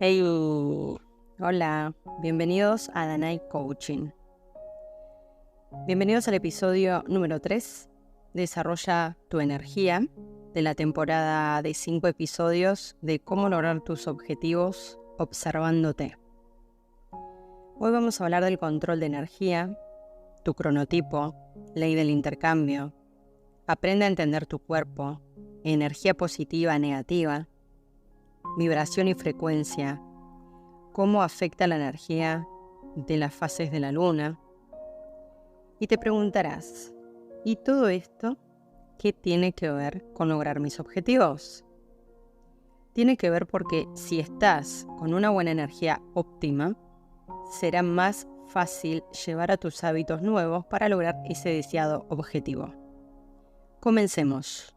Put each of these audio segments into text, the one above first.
Hey, hola, bienvenidos a Danai Coaching. Bienvenidos al episodio número 3, Desarrolla tu energía, de la temporada de 5 episodios de cómo lograr tus objetivos observándote. Hoy vamos a hablar del control de energía, tu cronotipo, ley del intercambio, aprende a entender tu cuerpo, energía positiva, negativa, vibración y frecuencia, cómo afecta la energía de las fases de la luna. Y te preguntarás, ¿y todo esto qué tiene que ver con lograr mis objetivos? Tiene que ver porque si estás con una buena energía óptima, será más fácil llevar a tus hábitos nuevos para lograr ese deseado objetivo. Comencemos.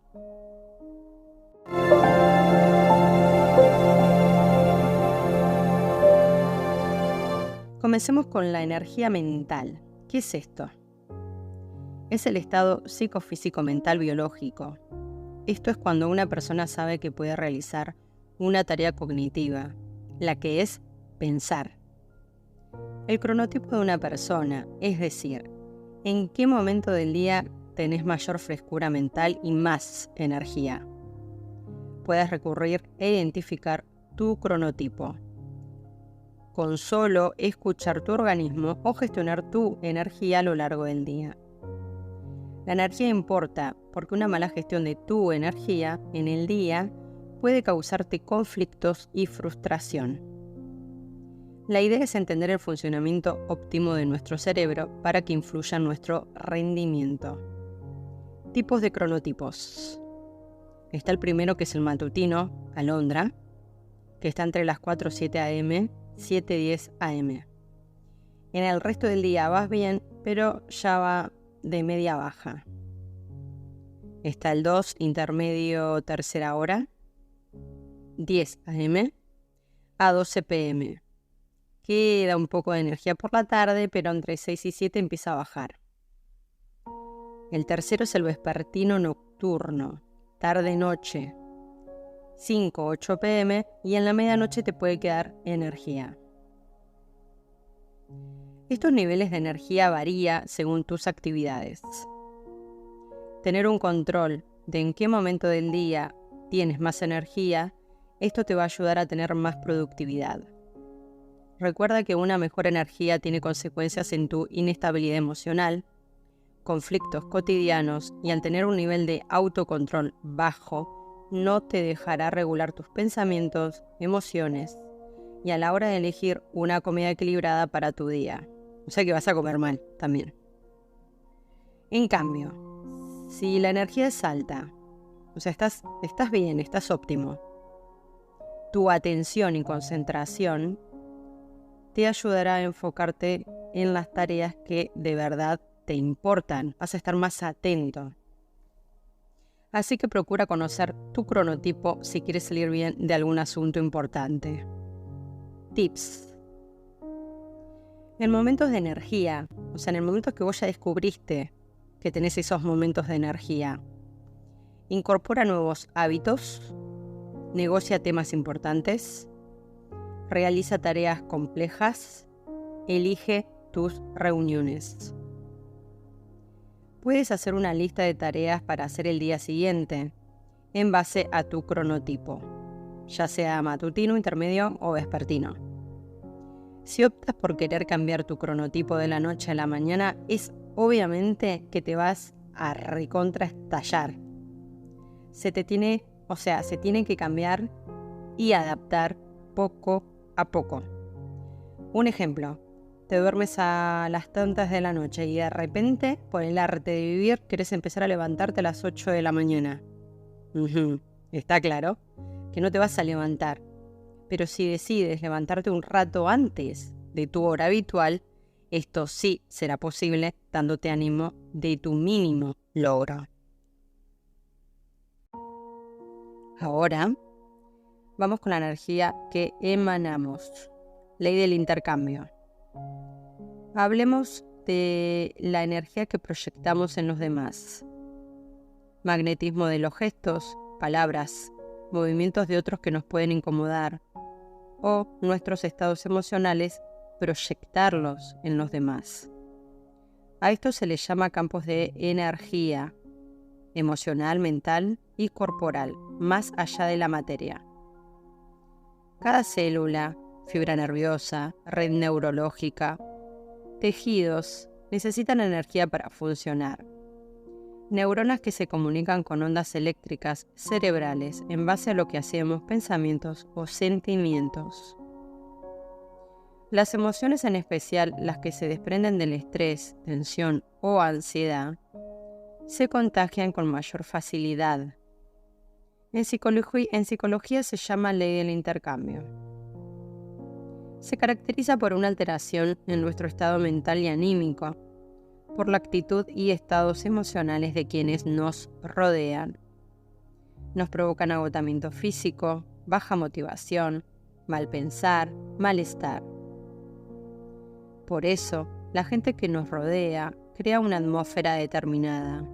Comencemos con la energía mental. ¿Qué es esto? Es el estado psicofísico-mental biológico. Esto es cuando una persona sabe que puede realizar una tarea cognitiva, la que es pensar. El cronotipo de una persona, es decir, en qué momento del día tenés mayor frescura mental y más energía. Puedes recurrir e identificar tu cronotipo con solo escuchar tu organismo o gestionar tu energía a lo largo del día. La energía importa porque una mala gestión de tu energía en el día puede causarte conflictos y frustración. La idea es entender el funcionamiento óptimo de nuestro cerebro para que influya en nuestro rendimiento. Tipos de cronotipos. Está el primero, que es el matutino, alondra, que está entre las 4:07 am, 7:10 am. En el resto del día vas bien, pero ya va de media baja. Está el 2, intermedio, tercera hora, 10 am a 12 pm. Queda un poco de energía por la tarde, pero entre 6 y 7 empieza a bajar. El tercero es el vespertino nocturno, tarde-noche, 5-8 pm, y en la medianoche te puede quedar energía. Estos niveles de energía varían según tus actividades. Tener un control de en qué momento del día tienes más energía, esto te va a ayudar a tener más productividad. Recuerda que una mejor energía tiene consecuencias en tu inestabilidad emocional, conflictos cotidianos, y al tener un nivel de autocontrol bajo, no te dejará regular tus pensamientos, emociones, y a la hora de elegir una comida equilibrada para tu día. O sea que vas a comer mal también. En cambio, si la energía es alta, o sea, estás bien, estás óptimo, tu atención y concentración te ayudará a enfocarte en las tareas que de verdad te importan. Vas a estar más atento. Así que procura conocer tu cronotipo si quieres salir bien de algún asunto importante. Tips. En momentos de energía, o sea, en el momento que vos ya descubriste que tenés esos momentos de energía, incorpora nuevos hábitos, negocia temas importantes, realiza tareas complejas, elige tus reuniones. Puedes hacer una lista de tareas para hacer el día siguiente, en base a tu cronotipo, ya sea matutino, intermedio o vespertino. Si optas por querer cambiar tu cronotipo de la noche a la mañana, es obviamente que te vas a recontraestallar. Se tiene que cambiar y adaptar poco a poco. Un ejemplo, te duermes a las tantas de la noche y de repente, por el arte de vivir, querés empezar a levantarte a las 8 de la mañana. Está claro que no te vas a levantar, pero si decides levantarte un rato antes de tu hora habitual, esto sí será posible, dándote ánimo de tu mínimo logro. Ahora vamos con la energía que emanamos. Ley del intercambio. Hablemos de la energía que proyectamos en los demás. Magnetismo de los gestos, palabras, movimientos de otros que nos pueden incomodar, o nuestros estados emocionales, proyectarlos en los demás. A esto se les llama campos de energía emocional, mental y corporal, más allá de la materia. Cada célula, fibra nerviosa, red neurológica, tejidos, necesitan energía para funcionar. Neuronas que se comunican con ondas eléctricas cerebrales en base a lo que hacemos, pensamientos o sentimientos. Las emociones, en especial las que se desprenden del estrés, tensión o ansiedad, se contagian con mayor facilidad. En psicología se llama ley del intercambio. Se caracteriza por una alteración en nuestro estado mental y anímico, por la actitud y estados emocionales de quienes nos rodean. Nos provocan agotamiento físico, baja motivación, mal pensar, malestar. Por eso, la gente que nos rodea crea una atmósfera determinada.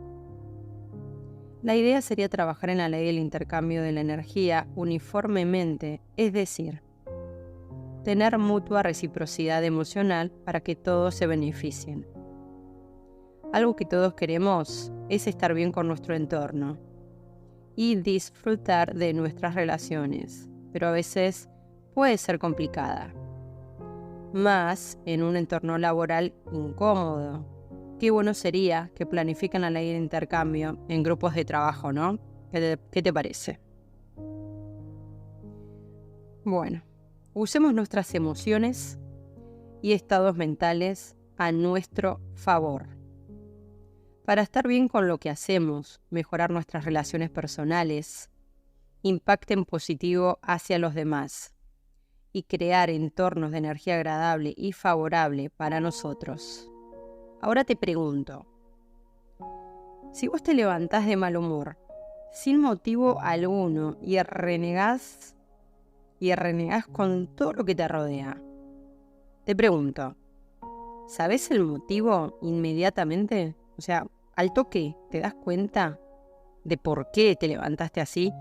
La idea sería trabajar en la ley del intercambio de la energía uniformemente, es decir, tener mutua reciprocidad emocional para que todos se beneficien. Algo que todos queremos es estar bien con nuestro entorno y disfrutar de nuestras relaciones, pero a veces puede ser complicada. Más en un entorno laboral incómodo. Qué bueno sería que planifiquen la ley de intercambio en grupos de trabajo, ¿no? ¿Qué te parece? Bueno, usemos nuestras emociones y estados mentales a nuestro favor. Para estar bien con lo que hacemos, mejorar nuestras relaciones personales, impacten positivo hacia los demás y crear entornos de energía agradable y favorable para nosotros. Ahora te pregunto, si vos te levantás de mal humor, sin motivo alguno, y renegás con todo lo que te rodea, te pregunto, ¿sabés el motivo inmediatamente? O sea, al toque, ¿te das cuenta de por qué te levantaste así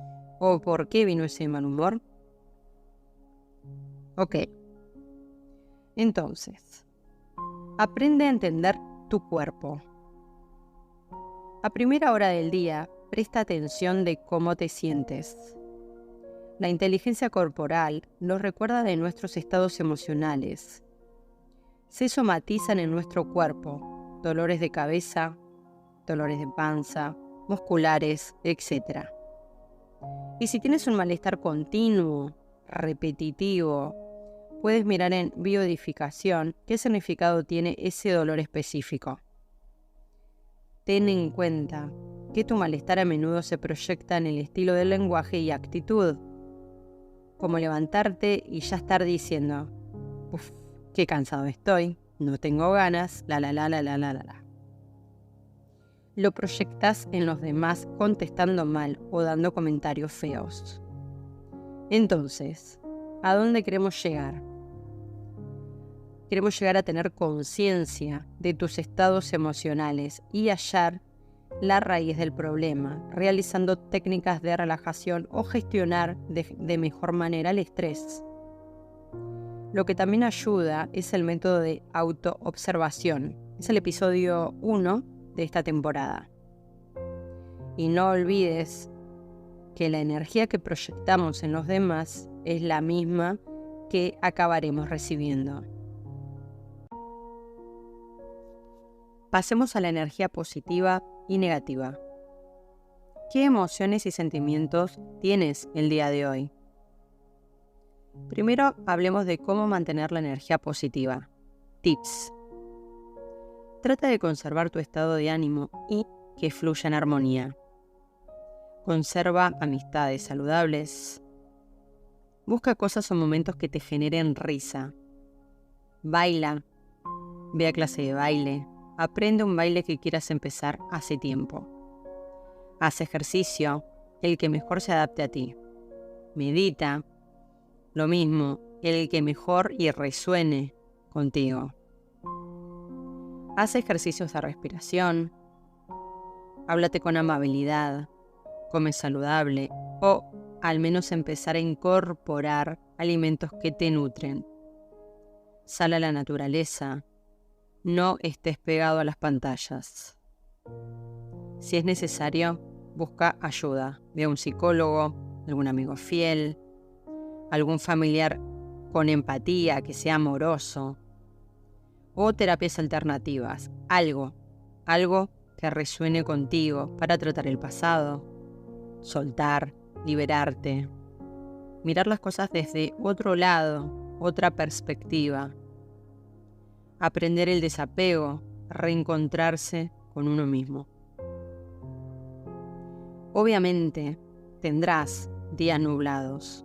o por qué vino ese mal humor? Ok. Entonces, aprende a entender tu cuerpo. A primera hora del día, presta atención de cómo te sientes. La inteligencia corporal nos recuerda de nuestros estados emocionales. Se somatizan en nuestro cuerpo, dolores de cabeza, dolores de panza, musculares, etc. Y si tienes un malestar continuo, repetitivo, puedes mirar en biodificación qué significado tiene ese dolor específico. Ten en cuenta que tu malestar a menudo se proyecta en el estilo del lenguaje y actitud, como levantarte y ya estar diciendo, uff, qué cansado estoy, no tengo ganas, la. Lo proyectas en los demás contestando mal o dando comentarios feos. Entonces, ¿a dónde queremos llegar? Queremos llegar a tener conciencia de tus estados emocionales y hallar la raíz del problema, realizando técnicas de relajación o gestionar de mejor manera el estrés. Lo que también ayuda es el método de autoobservación. Es el episodio 1 de esta temporada. Y no olvides que la energía que proyectamos en los demás es la misma que acabaremos recibiendo. Pasemos a la energía positiva y negativa. ¿Qué emociones y sentimientos tienes el día de hoy? Primero, hablemos de cómo mantener la energía positiva. Tips. Trata de conservar tu estado de ánimo y que fluya en armonía. Conserva amistades saludables. Busca cosas o momentos que te generen risa. Baila. Ve a clase de baile. Aprende un baile que quieras empezar hace tiempo. Haz ejercicio, el que mejor se adapte a ti. Medita. Lo mismo, el que mejor y resuene contigo. Haz ejercicios de respiración. Háblate con amabilidad. Come saludable o al menos empezar a incorporar alimentos que te nutren. Sal a la naturaleza. No estés pegado a las pantallas. Si es necesario, busca ayuda. Ve a un psicólogo, algún amigo fiel, algún familiar con empatía, que sea amoroso, o terapias alternativas. Algo que resuene contigo para tratar el pasado, soltar, liberarte, mirar las cosas desde otro lado, otra perspectiva, aprender el desapego, reencontrarse con uno mismo. Obviamente tendrás días nublados,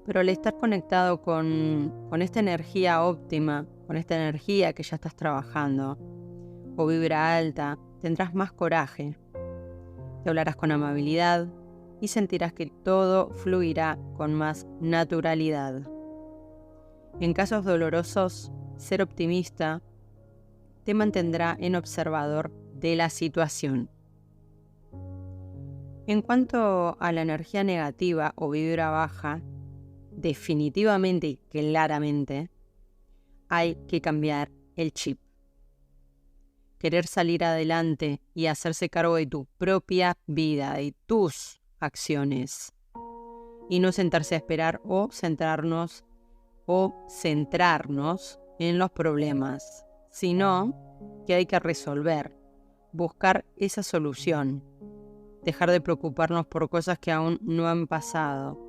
pero al estar conectado con esta energía óptima, con esta energía que ya estás trabajando, o vibra alta, tendrás más coraje, te hablarás con amabilidad y sentirás que todo fluirá con más naturalidad. En casos dolorosos, ser optimista te mantendrá en observador de la situación. En cuanto a la energía negativa o vibra baja, definitivamente y claramente hay que cambiar el chip. Querer salir adelante y hacerse cargo de tu propia vida, de tus acciones, y no sentarse a esperar o centrarnos en los problemas, sino que hay que resolver, buscar esa solución, dejar de preocuparnos por cosas que aún no han pasado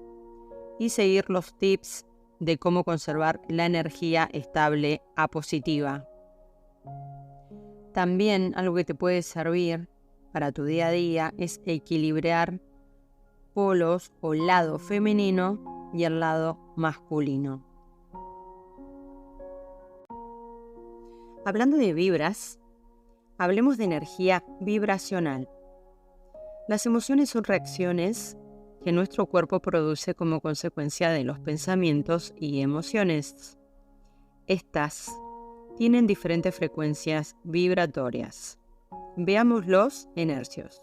y seguir los tips de cómo conservar la energía estable a positiva. También algo que te puede servir para tu día a día es equilibrar polos o lado femenino y el lado masculino. Hablando de vibras, hablemos de energía vibracional. Las emociones son reacciones que nuestro cuerpo produce como consecuencia de los pensamientos y emociones. Estas tienen diferentes frecuencias vibratorias. Veamos los hercios.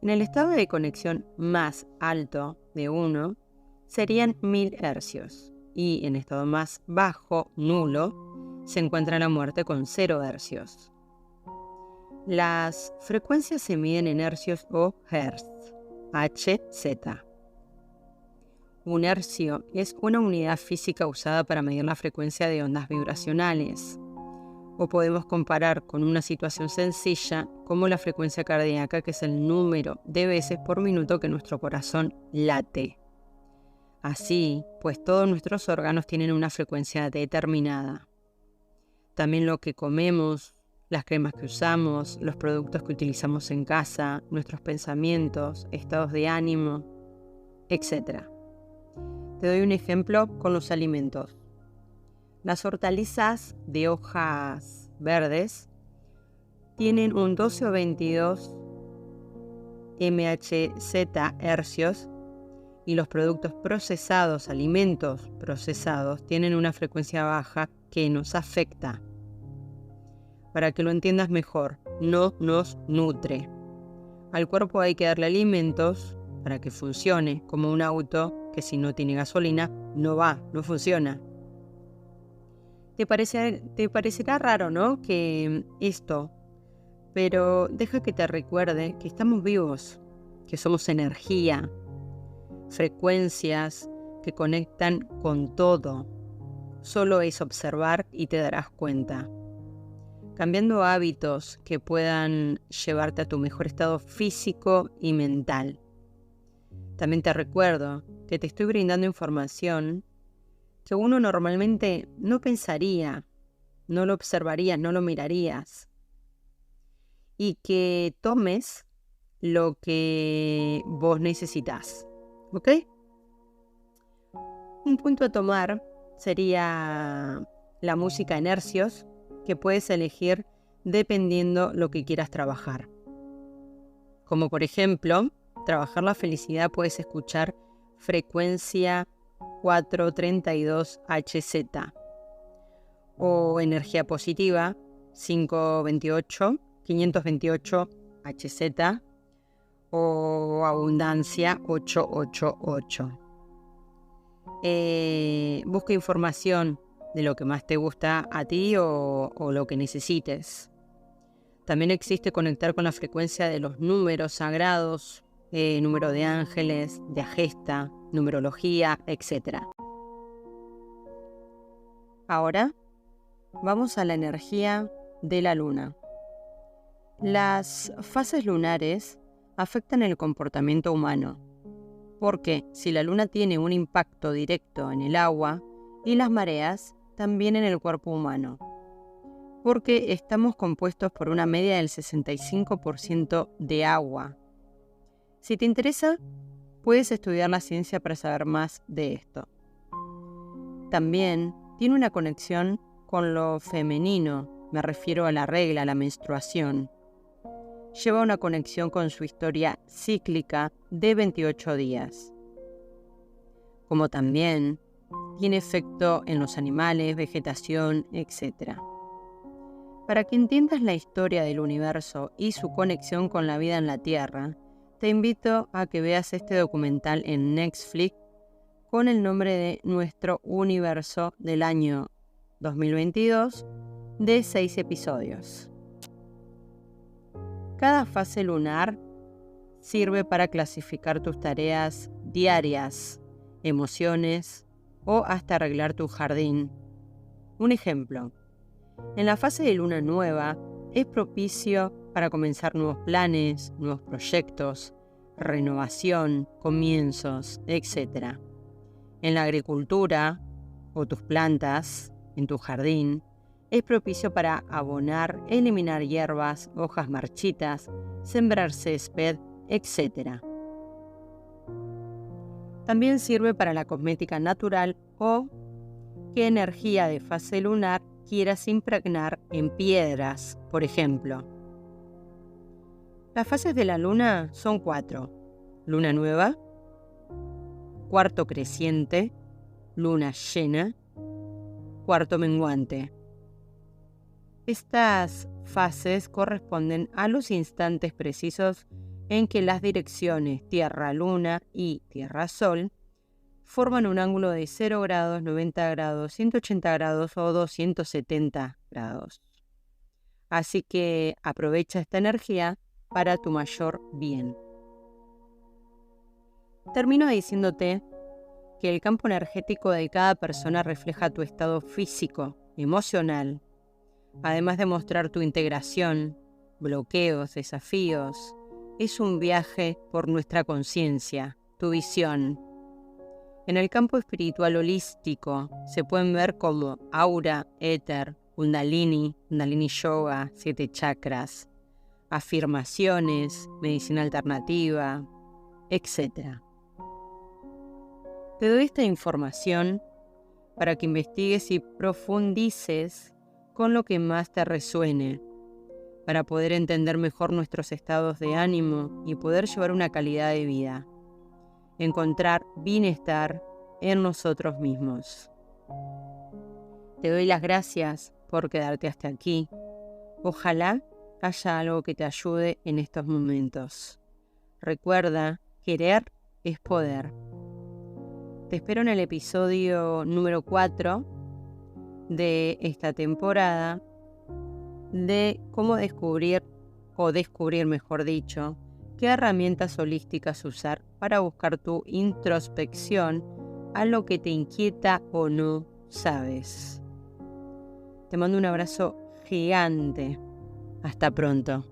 En el estado de conexión más alto de 1 serían 1000 hercios y en estado más bajo, nulo, se encuentra la muerte con 0 hercios. Las frecuencias se miden en hercios o hertz, Hz. Un hercio es una unidad física usada para medir la frecuencia de ondas vibracionales, o podemos comparar con una situación sencilla como la frecuencia cardíaca, que es el número de veces por minuto que nuestro corazón late. Así, pues todos nuestros órganos tienen una frecuencia determinada. También lo que comemos, las cremas que usamos, los productos que utilizamos en casa, nuestros pensamientos, estados de ánimo, etc. Te doy un ejemplo con los alimentos. Las hortalizas de hojas verdes tienen un 12 o 22 MHz hercios y los productos procesados, alimentos procesados, tienen una frecuencia baja que nos afecta. Para que lo entiendas mejor, no nos nutre. Al cuerpo hay que darle alimentos para que funcione, como un auto que si no tiene gasolina no funciona. Te parecerá raro, ¿no? Que esto, pero deja que te recuerde que estamos vivos, que somos energía, frecuencias que conectan con todo. Solo es observar y te darás cuenta. Cambiando hábitos que puedan llevarte a tu mejor estado físico y mental. También te recuerdo que te estoy brindando información que uno normalmente no pensaría, no lo observarías, no lo mirarías. Y que tomes lo que vos necesitas. ¿Ok? Un punto a tomar sería la música en hercios, que puedes elegir dependiendo lo que quieras trabajar. Como por ejemplo, trabajar la felicidad, puedes escuchar frecuencia 432 Hz o energía positiva 528 Hz o abundancia 888. Busca información de lo que más te gusta a ti o lo que necesites. También existe conectar con la frecuencia de los números sagrados, número de ángeles, de agesta, numerología, etc. Ahora vamos a la energía de la luna. Las fases lunares afectan el comportamiento humano, porque si la luna tiene un impacto directo en el agua y las mareas, también en el cuerpo humano, porque estamos compuestos por una media del 65% de agua. Si te interesa, puedes estudiar la ciencia para saber más de esto. También tiene una conexión con lo femenino, me refiero a la regla, a la menstruación. Lleva una conexión con su historia cíclica de 28 días. Como también tiene efecto en los animales, vegetación, etc. Para que entiendas la historia del universo y su conexión con la vida en la Tierra, te invito a que veas este documental en Netflix con el nombre de Nuestro Universo del año 2022 de 6 episodios. Cada fase lunar sirve para clasificar tus tareas diarias, emociones o hasta arreglar tu jardín. Un ejemplo, en la fase de luna nueva es propicio para comenzar nuevos planes, nuevos proyectos, renovación, comienzos, etc. En la agricultura o tus plantas, en tu jardín, es propicio para abonar, eliminar hierbas, hojas marchitas, sembrar césped, etc. También sirve para la cosmética natural o qué energía de fase lunar quieras impregnar en piedras, por ejemplo. Las fases de la luna son 4. Luna nueva, cuarto creciente, luna llena, cuarto menguante. Estas fases corresponden a los instantes precisos en que las direcciones Tierra-Luna y Tierra-Sol forman un ángulo de 0 grados, 90 grados, 180 grados o 270 grados. Así que aprovecha esta energía para tu mayor bien. Termino diciéndote que el campo energético de cada persona refleja tu estado físico, emocional, además de mostrar tu integración, bloqueos, desafíos. Es un viaje por nuestra conciencia, tu visión. En el campo espiritual holístico se pueden ver como aura, éter, kundalini yoga, 7 chakras, afirmaciones, medicina alternativa, etc. Te doy esta información para que investigues y profundices con lo que más te resuene, para poder entender mejor nuestros estados de ánimo y poder llevar una calidad de vida. Encontrar bienestar en nosotros mismos. Te doy las gracias por quedarte hasta aquí. Ojalá haya algo que te ayude en estos momentos. Recuerda, querer es poder. Te espero en el episodio número 4 de esta temporada de cómo descubrir, mejor dicho, qué herramientas holísticas usar para buscar tu introspección a lo que te inquieta o no sabes. Te mando un abrazo gigante. Hasta pronto.